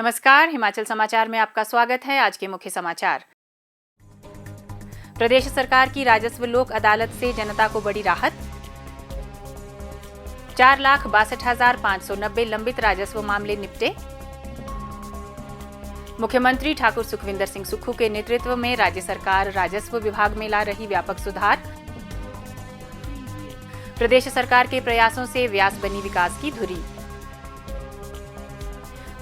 नमस्कार, हिमाचल समाचार में आपका स्वागत है। आज के मुख्य समाचार। प्रदेश सरकार की राजस्व लोक अदालत से जनता को बड़ी राहत। 4,62,590 लंबित राजस्व मामले निपटे। मुख्यमंत्री ठाकुर सुखविंदर सिंह सुक्खू के नेतृत्व में राज्य सरकार राजस्व विभाग में ला रही व्यापक सुधार। प्रदेश सरकार के प्रयासों से व्यास बनी विकास की धुरी।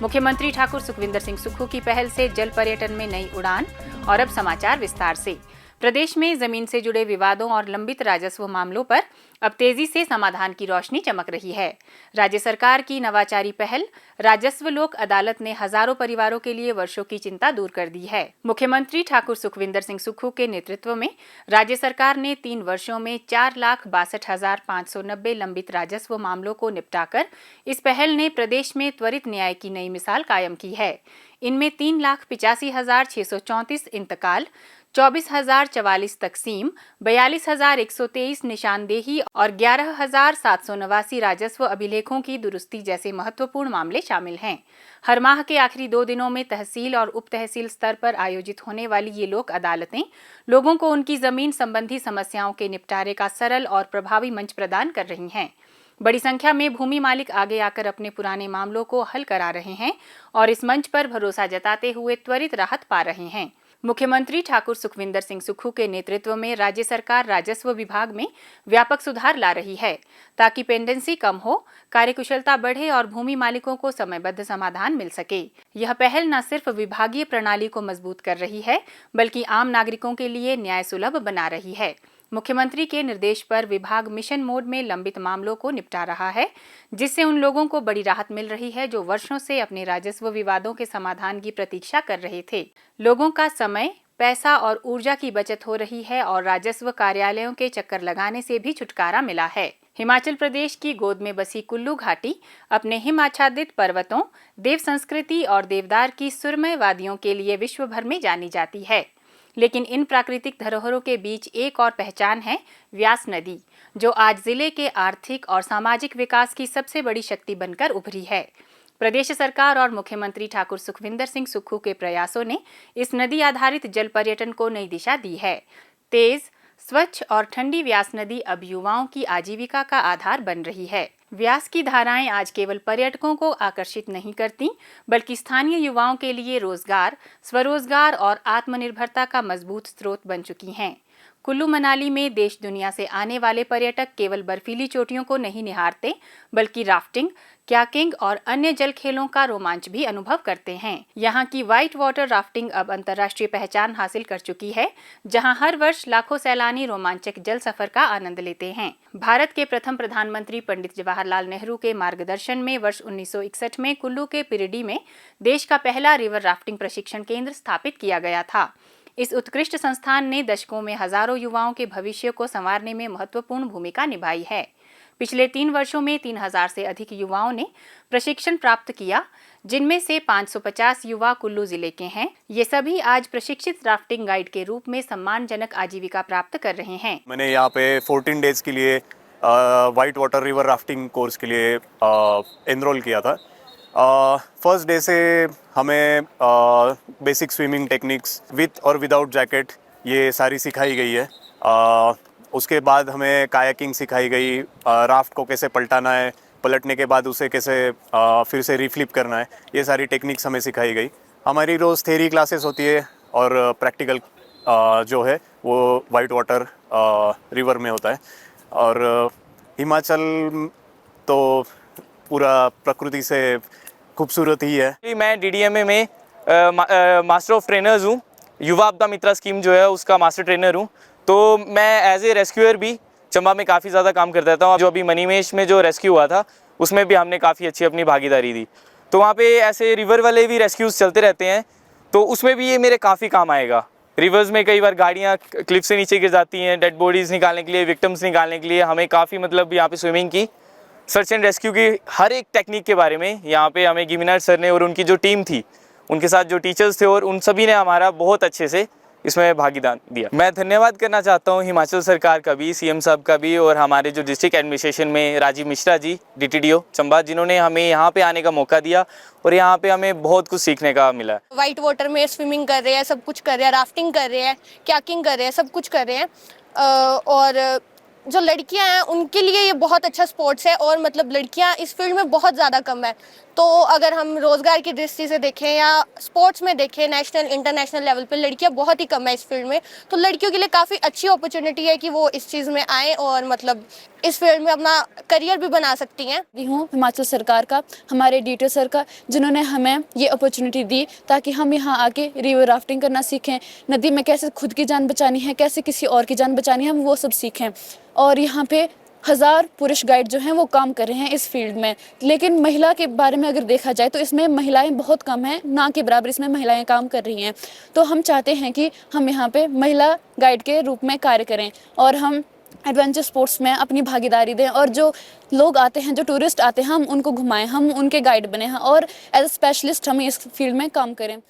मुख्यमंत्री ठाकुर सुखविंदर सिंह सुक्खू की पहल से जल पर्यटन में नई उड़ान। और अब समाचार विस्तार से। प्रदेश में जमीन से जुड़े विवादों और लंबित राजस्व मामलों पर अब तेजी से समाधान की रोशनी चमक रही है। राज्य सरकार की नवाचारी पहल राजस्व लोक अदालत ने हजारों परिवारों के लिए वर्षों की चिंता दूर कर दी है। मुख्यमंत्री ठाकुर सुखविंदर सिंह सुक्खू के नेतृत्व में राज्य सरकार ने 3 वर्षों में 4,62,590 लंबित राजस्व मामलों को निपटाकर इस पहल ने प्रदेश में त्वरित न्याय की नई मिसाल कायम की है। इनमें 3,85,634 इंतकाल, 24,044 तकसीम, 42,123 निशानदेही और 11,789 राजस्व अभिलेखों की दुरुस्ती जैसे महत्वपूर्ण मामले शामिल हैं। हर माह के आखिरी 2 दिनों में तहसील और उप तहसील स्तर पर आयोजित होने वाली ये लोक अदालतें लोगों को उनकी जमीन संबंधी समस्याओं के निपटारे का सरल और प्रभावी मंच प्रदान कर रही हैं। बड़ी संख्या में भूमि मालिक आगे आकर अपने पुराने मामलों को हल करा रहे हैं और इस मंच पर भरोसा जताते हुए त्वरित राहत पा रहे हैं। मुख्यमंत्री ठाकुर सुखविंदर सिंह सुक्खू के नेतृत्व में राज्य सरकार राजस्व विभाग में व्यापक सुधार ला रही है ताकि पेंडेंसी कम हो, कार्यकुशलता बढ़े और भूमि मालिकों को समयबद्ध समाधान मिल सके। यह पहल न सिर्फ विभागीय प्रणाली को मजबूत कर रही है बल्कि आम नागरिकों के लिए न्याय सुलभ बना रही है। मुख्यमंत्री के निर्देश पर विभाग मिशन मोड में लंबित मामलों को निपटा रहा है, जिससे उन लोगों को बड़ी राहत मिल रही है जो वर्षों से अपने राजस्व विवादों के समाधान की प्रतीक्षा कर रहे थे। लोगों का समय, पैसा और ऊर्जा की बचत हो रही है और राजस्व कार्यालयों के चक्कर लगाने से भी छुटकारा मिला है। हिमाचल प्रदेश की गोद में बसी कुल्लू घाटी अपने हिम आच्छादित पर्वतों, देव संस्कृति और देवदार की सुरमय वादियों के लिए विश्व भर में जानी जाती है। लेकिन इन प्राकृतिक धरोहरों के बीच एक और पहचान है व्यास नदी, जो आज जिले के आर्थिक और सामाजिक विकास की सबसे बड़ी शक्ति बनकर उभरी है। प्रदेश सरकार और मुख्यमंत्री ठाकुर सुखविंदर सिंह सुक्खू के प्रयासों ने इस नदी आधारित जल पर्यटन को नई दिशा दी है। तेज, स्वच्छ और ठंडी व्यास नदी अब युवाओं की आजीविका का आधार बन रही है। व्यास की धाराएं आज केवल पर्यटकों को आकर्षित नहीं करती बल्कि स्थानीय युवाओं के लिए रोजगार, स्वरोजगार और आत्मनिर्भरता का मजबूत स्रोत बन चुकी हैं। कुल्लू मनाली में देश दुनिया से आने वाले पर्यटक केवल बर्फीली चोटियों को नहीं निहारते बल्कि राफ्टिंग, क्याकिंग और अन्य जल खेलों का रोमांच भी अनुभव करते हैं। यहाँ की व्हाइट वाटर राफ्टिंग अब अंतर्राष्ट्रीय पहचान हासिल कर चुकी है, जहाँ हर वर्ष लाखों सैलानी रोमांचक जल सफर का आनंद लेते हैं। भारत के प्रथम प्रधानमंत्री पंडित जवाहरलाल नेहरू के मार्गदर्शन में वर्ष 1961 में कुल्लू के पिरिडी में देश का पहला रिवर राफ्टिंग प्रशिक्षण केंद्र स्थापित किया गया था। इस उत्कृष्ट संस्थान ने दशकों में हजारों युवाओं के भविष्य को संवारने में महत्वपूर्ण भूमिका निभाई है। पिछले 3 वर्षों में 3,000 से अधिक युवाओं ने प्रशिक्षण प्राप्त किया, जिनमें से 550 युवा कुल्लू जिले के हैं। ये सभी आज प्रशिक्षित राफ्टिंग गाइड के रूप में सम्मानजनक आजीविका प्राप्त कर रहे हैं। मैंने यहाँ पे 14 डेज के लिए white water river rafting course के लिए एनरोल किया था। फर्स्ट डे से हमें बेसिक स्विमिंग टेक्निक्स विथ और विदाउट जैकेट ये सारी सिखाई गई है। उसके बाद हमें कायाकिंग सिखाई गई, राफ्ट को कैसे पलटाना है, पलटने के बाद उसे कैसे फिर से रिफ्लिप करना है, ये सारी टेक्निक्स हमें सिखाई गई। हमारी रोज़ थ्योरी क्लासेस होती है और प्रैक्टिकल जो है वो वाइट वाटर रिवर में होता है। और हिमाचल तो पूरा प्रकृति से खूबसूरत ही है। मैं DDMA में मास्टर ऑफ ट्रेनर्स हूँ, युवा आपदा मित्रा स्कीम जो है उसका मास्टर ट्रेनर हूँ। तो मैं एज ए रेस्क्यूअर भी चंबा में काफ़ी ज़्यादा काम करता था। जो अभी मनीमेश में जो रेस्क्यू हुआ था उसमें भी हमने काफ़ी अच्छी अपनी भागीदारी दी। तो वहाँ पे ऐसे रिवर वाले भी रेस्क्यूज़ चलते रहते हैं, तो उसमें भी ये मेरे काफ़ी काम आएगा। रिवर्स में कई बार गाड़ियाँ क्लिफ से नीचे गिर जाती हैं, डेड बॉडीज़ निकालने के लिए, विक्टिम्स निकालने के लिए हमें काफ़ी मतलब यहाँ पे स्विमिंग की, सर्च एंड रेस्क्यू की हर एक टेक्निक के बारे में यहाँ पे हमें गिमिनार सर ने और उनकी जो टीम थी, उनके साथ जो टीचर्स थे और उन सभी ने हमारा बहुत अच्छे से इसमें भागीदार दिया। मैं धन्यवाद करना चाहता हूँ हिमाचल सरकार का भी, सीएम साहब का भी, और हमारे जो डिस्ट्रिक्ट एडमिनिस्ट्रेशन में राजीव मिश्रा जी DTDO चंबा, जिन्होंने हमें यहाँ पे आने का मौका दिया और यहाँ पे हमें बहुत कुछ सीखने का मिला। वाइट वाटर में स्विमिंग कर रहे हैं, सब कुछ कर रहे हैं, राफ्टिंग कर रहे हैं, कयाकिंग कर रहे हैं, सब कुछ कर रहे हैं। और जो लड़कियां हैं उनके लिए ये बहुत अच्छा स्पोर्ट्स है, और मतलब लड़कियां इस फील्ड में बहुत ज़्यादा कम है। तो अगर हम रोज़गार की दृष्टि से देखें या स्पोर्ट्स में देखें, नेशनल इंटरनेशनल लेवल पे लड़कियां बहुत ही कम है इस फील्ड में। तो लड़कियों के लिए काफ़ी अच्छी अपॉर्चुनिटी है कि वो इस चीज़ में आएँ और मतलब इस फील्ड में अपना करियर भी बना सकती हैं। हूँ हिमाचल सरकार का, हमारे DTO सर का, जिन्होंने हमें ये अपॉर्चुनिटी दी ताकि हम यहाँ आके रिवर राफ्टिंग करना सीखें, नदी में कैसे खुद की जान बचानी है, कैसे किसी और की जान बचानी है, हम वो सब सीखें। और यहाँ पे 1000 पुरुष गाइड जो हैं वो काम कर रहे हैं इस फील्ड में। लेकिन महिला के बारे में अगर देखा जाए तो इसमें महिलाएं बहुत कम हैं, ना के बराबर इसमें महिलाएं काम कर रही हैं। तो हम चाहते हैं कि हम यहाँ पे महिला गाइड के रूप में कार्य करें और हम एडवेंचर स्पोर्ट्स में अपनी भागीदारी दें, और जो लोग आते हैं, जो टूरिस्ट आते हैं, हम उनको घुमाएं, हम उनके गाइड बने हैं और एज ए स्पेशलिस्ट हम इस फील्ड में काम करें।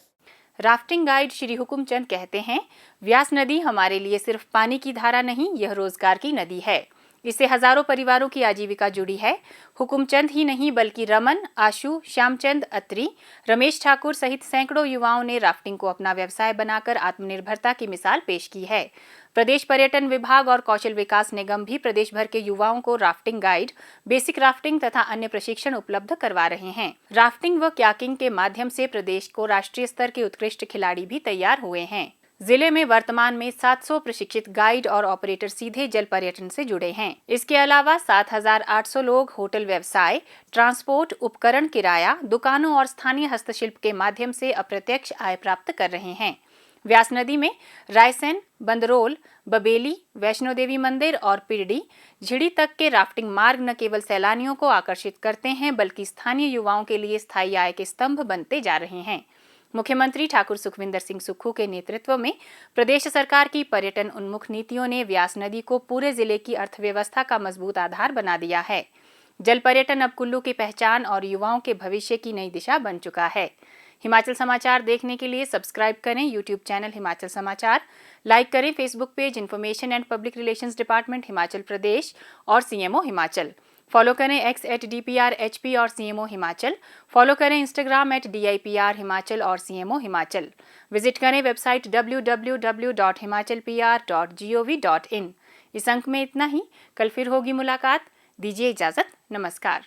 राफ्टिंग गाइड श्री हुकुमचंद कहते हैं, व्यास नदी हमारे लिए सिर्फ पानी की धारा नहीं, यह रोजगार की नदी है। इससे हजारों परिवारों की आजीविका जुड़ी है। हुकुमचंद ही नहीं बल्कि रमन, आशु, श्यामचंद अत्री, रमेश ठाकुर सहित सैकड़ों युवाओं ने राफ्टिंग को अपना व्यवसाय बनाकर आत्मनिर्भरता की मिसाल पेश की है। प्रदेश पर्यटन विभाग और कौशल विकास निगम भी प्रदेश भर के युवाओं को राफ्टिंग गाइड, बेसिक राफ्टिंग तथा अन्य प्रशिक्षण उपलब्ध करवा रहे हैं। राफ्टिंग व कयाकिंग के माध्यम से प्रदेश को राष्ट्रीय स्तर के उत्कृष्ट खिलाड़ी भी तैयार हुए हैं। जिले में वर्तमान में 700 प्रशिक्षित गाइड और ऑपरेटर सीधे जल पर्यटन से जुड़े हैं। इसके अलावा 7800 लोग होटल व्यवसाय, ट्रांसपोर्ट, उपकरण किराया, दुकानों और स्थानीय हस्तशिल्प के माध्यम से अप्रत्यक्ष आय प्राप्त कर रहे हैं। व्यास नदी में रायसेन, बंदरोल, बबेली, वैष्णो देवी मंदिर और पिरडी, झिड़ी तक के राफ्टिंग मार्ग न केवल सैलानियों को आकर्षित करते हैं बल्कि स्थानीय युवाओं के लिए स्थायी आय के स्तंभ बनते जा रहे हैं। मुख्यमंत्री ठाकुर सुखविंदर सिंह सुक्खू के नेतृत्व में प्रदेश सरकार की पर्यटन उन्मुख नीतियों ने व्यास नदी को पूरे जिले की अर्थव्यवस्था का मजबूत आधार बना दिया है। जल पर्यटन अब कुल्लू की पहचान और युवाओं के भविष्य की नई दिशा बन चुका है। हिमाचल समाचार देखने के लिए सब्सक्राइब करें यूट्यूब चैनल हिमाचल समाचार, लाइक करें Facebook page information and public relations department Himachal Pradesh और CMO हिमाचल। फॉलो करें X @DPRHP और CMO हिमाचल। फॉलो करें इंस्टाग्राम @DIPR हिमाचल और CMO हिमाचल। विजिट करें वेबसाइट www.himachalpr.gov.in। इस अंक में इतना ही, कल फिर होगी मुलाकात। दीजिए इजाजत, नमस्कार।